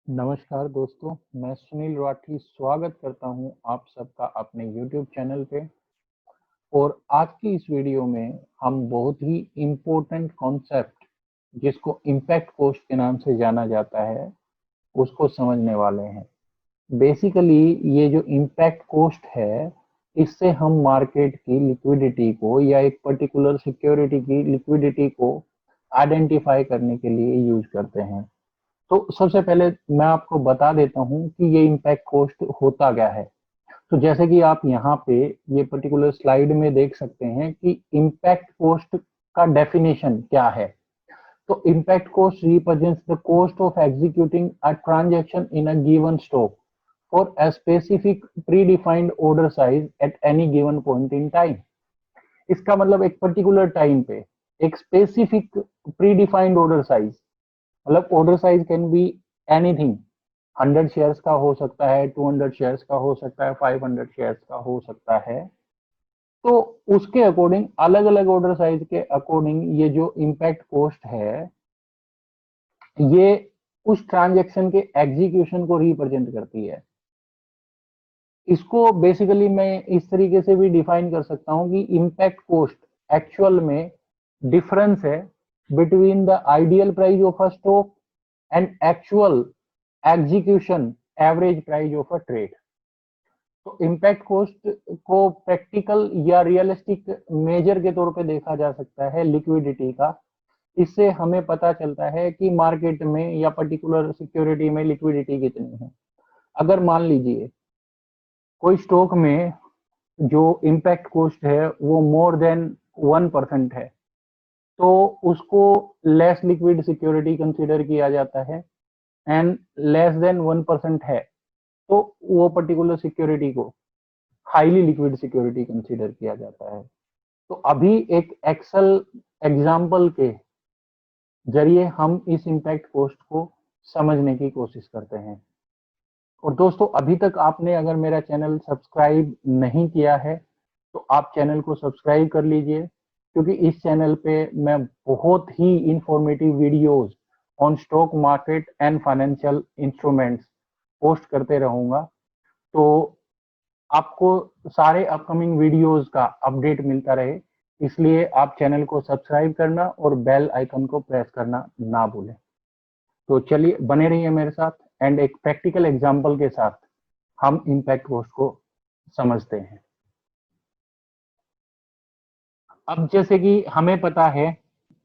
नमस्कार दोस्तों, मैं सुनील राठी स्वागत करता हूं आप सबका अपने YouTube चैनल पे। और आज की इस वीडियो में हम बहुत ही इम्पोर्टेंट कॉन्सेप्ट जिसको इम्पैक्ट कोस्ट के नाम से जाना जाता है उसको समझने वाले हैं। बेसिकली ये जो इम्पैक्ट कोस्ट है, इससे हम मार्केट की लिक्विडिटी को या एक पर्टिकुलर सिक्योरिटी की लिक्विडिटी को आइडेंटिफाई करने के लिए यूज करते हैं। तो सबसे पहले मैं आपको बता देता हूं कि ये इम्पैक्ट कॉस्ट होता क्या है। तो जैसे कि आप यहाँ पे ये पर्टिकुलर स्लाइड में देख सकते हैं कि इम्पैक्ट कॉस्ट का डेफिनेशन क्या है। तो impact cost represents the cost of executing a transaction in a given stock for a specific predefined order size at any given point in time. इसका मतलब एक पर्टिकुलर टाइम पे एक स्पेसिफिक प्रीडिफाइंड ऑर्डर साइज, मतलब order size can be anything. 100 shares का हो सकता है, 200 शेयर्स का हो सकता है, 500 शेयर्स का हो सकता है। तो उसके अकॉर्डिंग अलग अलग ऑर्डर साइज के अकॉर्डिंग ये जो इम्पैक्ट कॉस्ट है, ये उस ट्रांजैक्शन के एग्जीक्यूशन को रिप्रेजेंट करती है। इसको बेसिकली मैं इस तरीके से भी डिफाइन कर सकता हूं कि इम्पैक्ट कॉस्ट एक्चुअल में डिफरेंस है between the ideal price of a stock and actual execution average price of a trade. तो इम्पैक्ट कॉस्ट को प्रैक्टिकल या रियलिस्टिक मेजर के तौर पे देखा जा सकता है लिक्विडिटी का। इससे हमें पता चलता है कि मार्केट में या पर्टिकुलर सिक्योरिटी में लिक्विडिटी कितनी है। अगर मान लीजिए कोई स्टॉक में जो इम्पैक्ट कॉस्ट है वो मोर देन 1% है, तो उसको लेस लिक्विड सिक्योरिटी कंसीडर किया जाता है। एंड लेस देन 1% है तो वो पर्टिकुलर सिक्योरिटी को हाईली लिक्विड सिक्योरिटी कंसीडर किया जाता है। तो अभी एक एक्सेल एग्जाम्पल के जरिए हम इस इम्पैक्ट कॉस्ट को समझने की कोशिश करते हैं। और दोस्तों, अभी तक आपने अगर मेरा चैनल सब्सक्राइब नहीं किया है तो आप चैनल को सब्सक्राइब कर लीजिए, क्योंकि इस चैनल पे मैं बहुत ही informative videos on stock market and financial instruments post करते रहूंगा। तो आपको सारे अपकमिंग वीडियोस का अपडेट मिलता रहे, इसलिए आप चैनल को सब्सक्राइब करना और बेल आइकन को प्रेस करना ना भूलें। तो चलिए बने रहिए मेरे साथ एंड एक प्रैक्टिकल एग्जांपल के साथ हम इम्पैक्ट कॉस्ट को समझते हैं। अब जैसे कि हमें पता है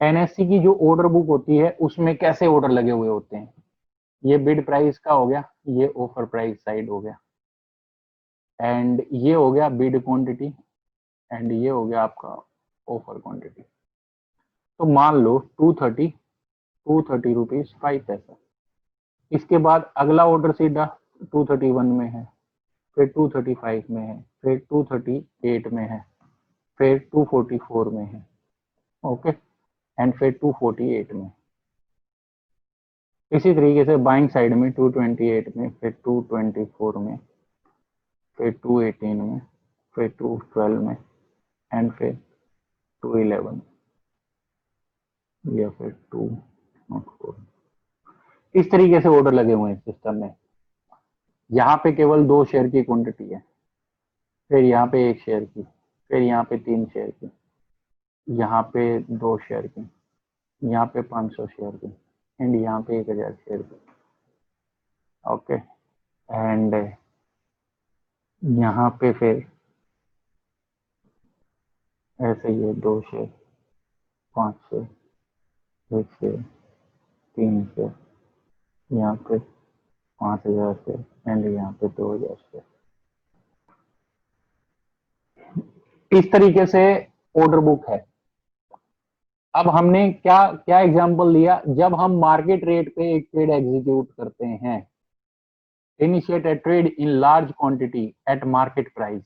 एनएससी की जो ऑर्डर बुक होती है उसमें कैसे ऑर्डर लगे हुए होते हैं। ये बिड प्राइस का हो गया, ये ऑफर प्राइस साइड हो गया, एंड ये हो गया बिड क्वांटिटी, एंड ये हो गया आपका ऑफर क्वांटिटी। तो मान लो 230 रुपीज 5 पैसा। इसके बाद अगला ऑर्डर सीधा 231 में है, फिर 235 में है, फिर 238 में है, फिर 244 में है, ओके, एंड फिर 248 में। इसी तरीके से बाइंग साइड में 228 में, फिर 224 में, फिर 218 में, फिर 212 में, एंड फिर 211 या फिर 204। इस तरीके से ऑर्डर लगे हुए हैं सिस्टम में। यहाँ पे केवल 2 शेयर की क्वांटिटी है, फिर यहाँ पे 1 शेयर की, फिर यहाँ पे 3 शेयर की, यहाँ पे 2 शेयर की, यहाँ पे 500 शेयर की, एंड यहाँ पे 1000 शेयर की, ओके। एंड यहाँ पे फिर ऐसे ही है, 2 शेयर, 5 शेयर, 1 शेयर, 3 शेयर, यहाँ पे 5000 शेयर, एंड यहाँ पे 2000 शेयर। इस तरीके से ऑर्डर बुक है। अब हमने क्या क्या एग्जांपल लिया, जब हम मार्केट रेट पे एक ट्रेड एग्जीक्यूट करते हैं। Initiate a trade in large quantity at market price।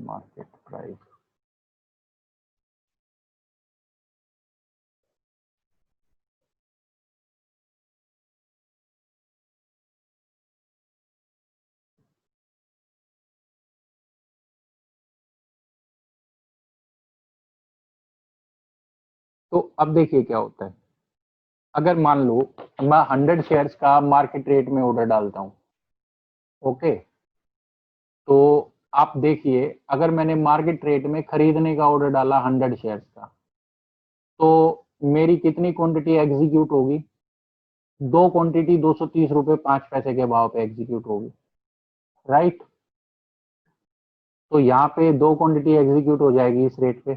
Market price तो अब देखिए क्या होता है, अगर मान लो मैं 100 शेयर्स का मार्केट रेट में ऑर्डर डालता हूं, ओके, तो आप देखिए अगर मैंने मार्केट रेट में खरीदने का ऑर्डर डाला 100 शेयर्स का, तो मेरी कितनी क्वांटिटी एग्जीक्यूट होगी? दो क्वांटिटी 230 रुपए 5 पैसे के भाव पे एग्जीक्यूट होगी, राइट। तो यहाँ पे दो क्वांटिटी एग्जीक्यूट हो जाएगी इस रेट पे,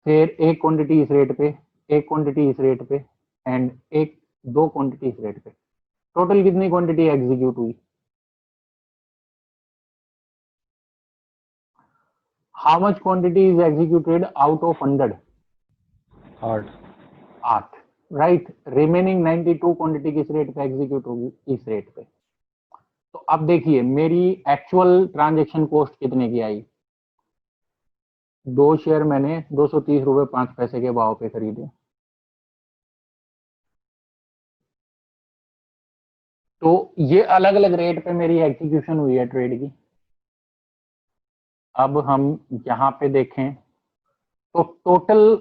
फिर एक क्वांटिटी इस रेट पे, एक क्वांटिटी इस रेट पे, एंड एक दो क्वांटिटी इस रेट पे। टोटल कितनी क्वांटिटी एग्जीक्यूट हुई? How much quantity is executed out of 100? 8। 8, right. Remaining 92 quantity किस रेट पे एग्जीक्यूट होगी? इस रेट पे। तो अब देखिए मेरी एक्चुअल ट्रांजेक्शन कॉस्ट कितने की आई? दो शेयर मैंने 230 रुपए 5 पैसे के भाव पे खरीदे, तो ये अलग अलग रेट पे मेरी एग्जीक्यूशन हुई है ट्रेड की। अब हम यहाँ पे देखें तो टोटल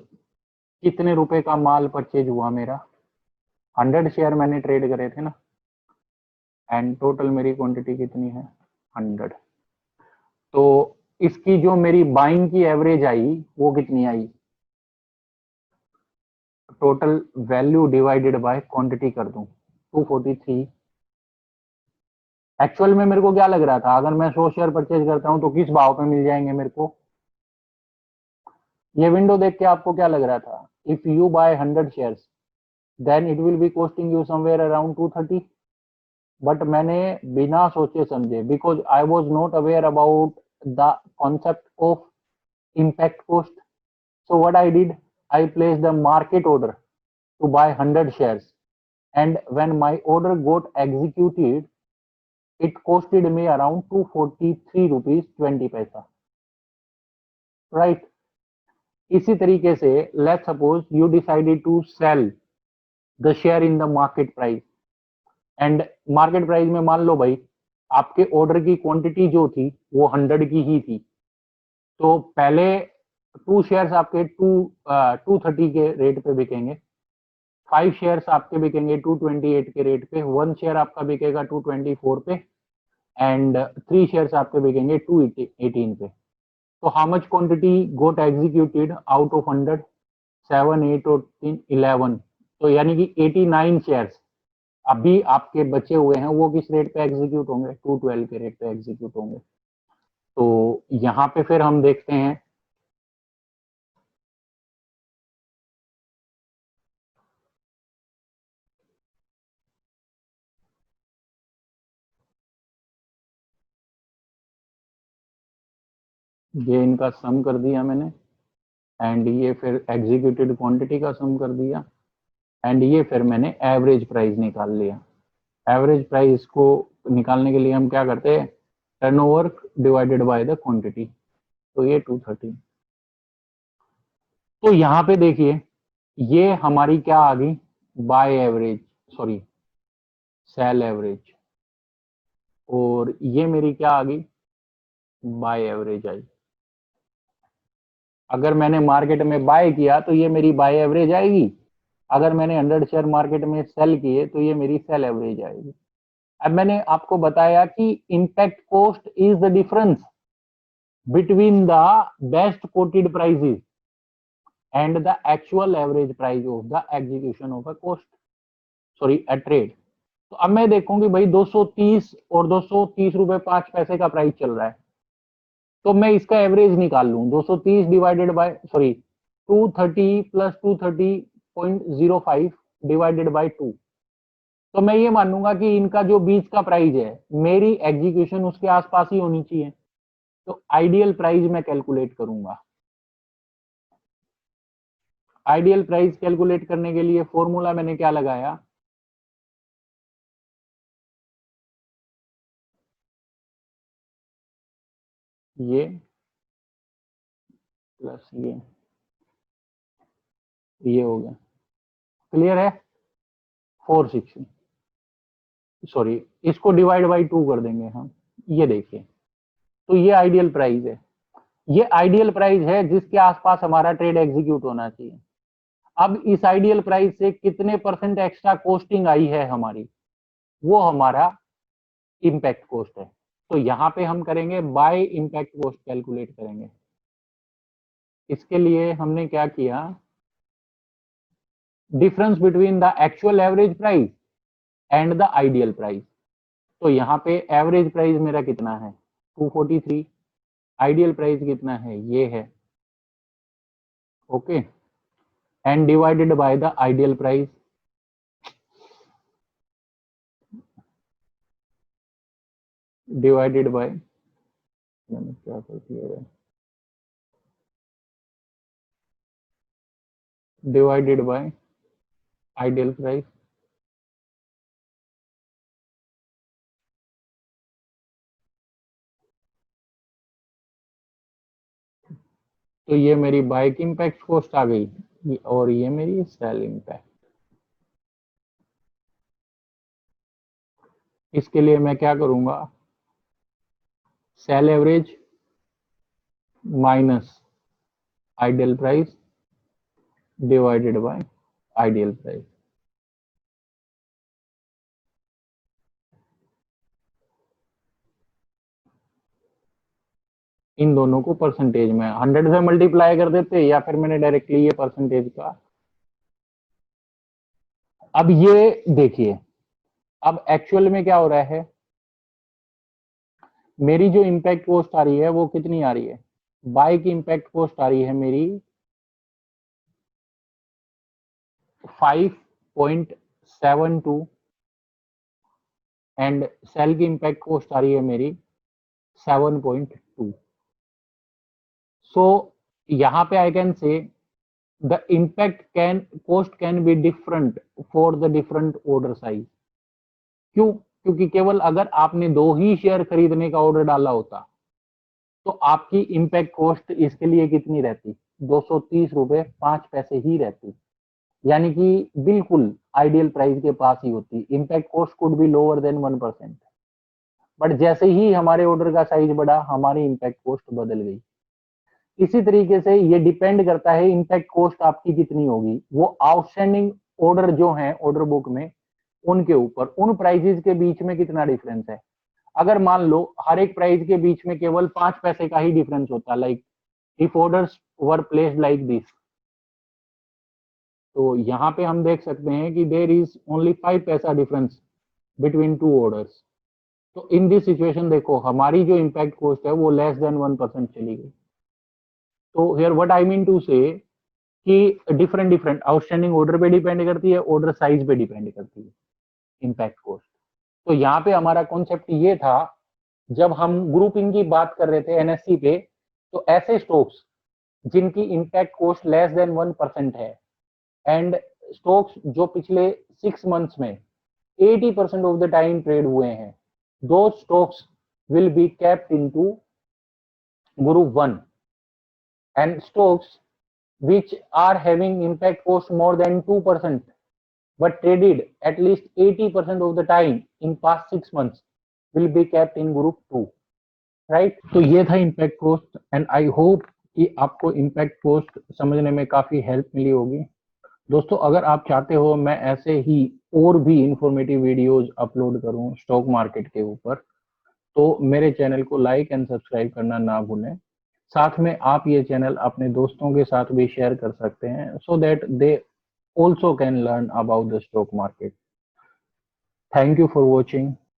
कितने रुपए का माल परचेज हुआ मेरा? 100 शेयर मैंने ट्रेड करे थे ना, एंड टोटल मेरी क्वांटिटी कितनी है? 100। तो इसकी जो मेरी बाइंग की एवरेज आई वो कितनी आई? Total value divided by quantity कर दूं, 243। एक्चुअल में मेरे को क्या लग रहा था, अगर मैं 100 शेयर परचेज करता हूं तो किस भाव पे मिल जाएंगे मेरे को? ये विंडो देख के आपको क्या लग रहा था? If you buy 100 shares then it will be costing you somewhere around 230। But मैंने बिना सोचे समझे, because I was not aware about the concept of impact cost, so what I did, I placed a market order to buy 100 shares, and when my order got executed it costed me around 243 rupees 20 paisa, right? इसी तरीके से let's suppose you decided to sell the share in the market price, and market price में मान लो भाई आपके order की quantity जो थी वो 100 की ही थी, तो पहले 2 शेयर्स आपके 230 के रेट पे बिकेंगे, 5 शेयर्स आपके बिकेंगे 228 के रेट पे, 1 शेयर आपका बिकेगा 224 पे, एंड 3 शेयर्स आपके बिकेंगे 218 पे। तो how much quantity got executed out of 100? 7, 8 और 3, 11। तो यानी कि 89 शेयर्स अभी आपके बचे हुए हैं, वो किस रेट पे एग्जीक्यूट होंगे? 212 के रेट पे एग्जीक्यूट होंगे। तो यहाँ पे फिर हम देखते हैं ये इनका सम कर दिया मैंने, एंड ये फिर एग्जीक्यूटेड क्वांटिटी का सम कर दिया, एंड ये फिर मैंने एवरेज प्राइस निकाल लिया। एवरेज प्राइस को निकालने के लिए हम क्या करते हैं? Turnover divided by the quantity, तो ये 230। तो यहाँ पे देखिए ये हमारी क्या आ गई? Buy average, sorry sell average, और ये मेरी क्या आ गई? बाय एवरेज आई। अगर मैंने मार्केट में बाय किया तो ये मेरी बाय एवरेज आएगी, अगर मैंने 100 शेयर मार्केट में सेल किए तो ये मेरी सेल एवरेज आएगी। अब मैंने आपको बताया कि impact cost is the difference between the best coated prices and the actual average price of the execution of a cost, sorry a trade. तो अब मैं देखूंगी भाई 230 और 230 रुपए 5 पैसे का प्राइस चल रहा है, तो मैं इसका एवरेज निकाल लूं, 230 divided by, sorry 230 plus 230.05 divided by 2, तो मैं ये मानूंगा कि इनका जो बीच का प्राइस है मेरी एग्जीक्यूशन उसके आसपास ही होनी चाहिए, तो आइडियल प्राइस मैं कैलकुलेट करूंगा। आइडियल प्राइस कैलकुलेट करने के लिए फॉर्मूला मैंने क्या लगाया? ये प्लस ये हो गया, क्लियर है? 460, सॉरी इसको डिवाइड बाई 2 कर देंगे हम, ये देखिए, तो ये आइडियल प्राइस है, ये आइडियल प्राइस है जिसके आसपास हमारा ट्रेड एग्जीक्यूट होना चाहिए। अब इस आइडियल प्राइस से कितने परसेंट एक्स्ट्रा कॉस्टिंग आई है हमारी, वो हमारा इम्पैक्ट कॉस्ट है। तो यहां पे हम करेंगे बाय इम्पैक्ट कॉस्ट कैलकुलेट करेंगे। इसके लिए हमने क्या किया, difference between the actual average price and the ideal price. तो यहाँ पे एवरेज प्राइस मेरा कितना है 243, आइडियल प्राइस कितना है ये है, okay, and divided by the ideal price. Divided bye, मैंने क्या कर दिया है, डिवाइडेड बाय आइडियल प्राइस। तो ये मेरी बाइक इम्पैक्ट कॉस्ट आ गई और ये मेरी सेल इम्पैक्ट। इसके लिए मैं क्या करूंगा, sale average minus ideal price divided by ideal price. इन दोनों को परसेंटेज में 100 से मल्टीप्लाई कर देते या फिर मैंने डायरेक्टली ये परसेंटेज का। अब ये देखिए, अब एक्चुअल में क्या हो रहा है, मेरी जो इम्पैक्ट कॉस्ट आ रही है वो कितनी आ रही है, बाय की इम्पैक्ट कॉस्ट आ रही है मेरी 5.72 एंड सेल की इम्पैक्ट कॉस्ट आ रही है मेरी 7.2। सो यहां पे I can say the impact cost can be different for the different order size. क्यों, क्योंकि केवल अगर आपने 2 ही शेयर खरीदने का ऑर्डर डाला होता तो आपकी इम्पैक्ट कॉस्ट इसके लिए कितनी रहती, 230 रुपए 5 पैसे ही रहती, यानी कि बिल्कुल आइडियल प्राइस के पास ही होती। Impact cost could be lower than 1%, but जैसे ही हमारे ऑर्डर का साइज बढ़ा हमारी इम्पैक्ट कॉस्ट बदल गई। इसी तरीके से ये डिपेंड करता है इम्पैक्ट कॉस्ट आपकी कितनी होगी, वो आउटस्टैंडिंग ऑर्डर जो है ऑर्डर बुक में उनके ऊपर, उन प्राइजेस के बीच में कितना डिफरेंस है। अगर मान लो हर एक प्राइस के बीच में केवल 5 पैसे का ही डिफरेंस होता, like if orders were placed like this, तो यहाँ पे हम देख सकते हैं कि देयर इज ओनली 5 पैसा डिफरेंस बिटवीन 2 ऑर्डर्स। तो इन दिस सिचुएशन देखो हमारी जो इम्पैक्ट कॉस्ट है वो लेस देन 1% चली गई। तो here what I mean to say कि डिफरेंट आउटस्टैंडिंग ऑर्डर पे डिपेंड करती है, ऑर्डर साइज पे डिपेंड करती है इम्पैक्ट कॉस्ट। तो यहाँ पे हमारा कॉन्सेप्ट ये था, जब हम ग्रुपिंग की बात कर रहे थे एनएससी पे, तो ऐसे स्टॉक्स जिनकी इम्पैक्ट कॉस्ट लेस देन 1% है एंड स्टॉक्स जो पिछले 6 मंथ्स में 80% ऑफ द टाइम ट्रेड हुए हैं, दो stocks will be kept into group 1 and stocks which are having impact cost more than 2% but traded at least 80% of the time in past 6 months will be kept in group 2, right? तो ये था impact cost and I hope कि आपको impact cost समझने में काफी help मिली होगी। दोस्तों अगर आप चाहते हो मैं ऐसे ही और भी इंफॉर्मेटिव वीडियोस अपलोड करूं स्टॉक मार्केट के ऊपर, तो मेरे चैनल को लाइक एंड सब्सक्राइब करना ना भूलें। साथ में आप ये चैनल अपने दोस्तों के साथ भी शेयर कर सकते हैं so that they also can learn about the stock market. Thank you for watching.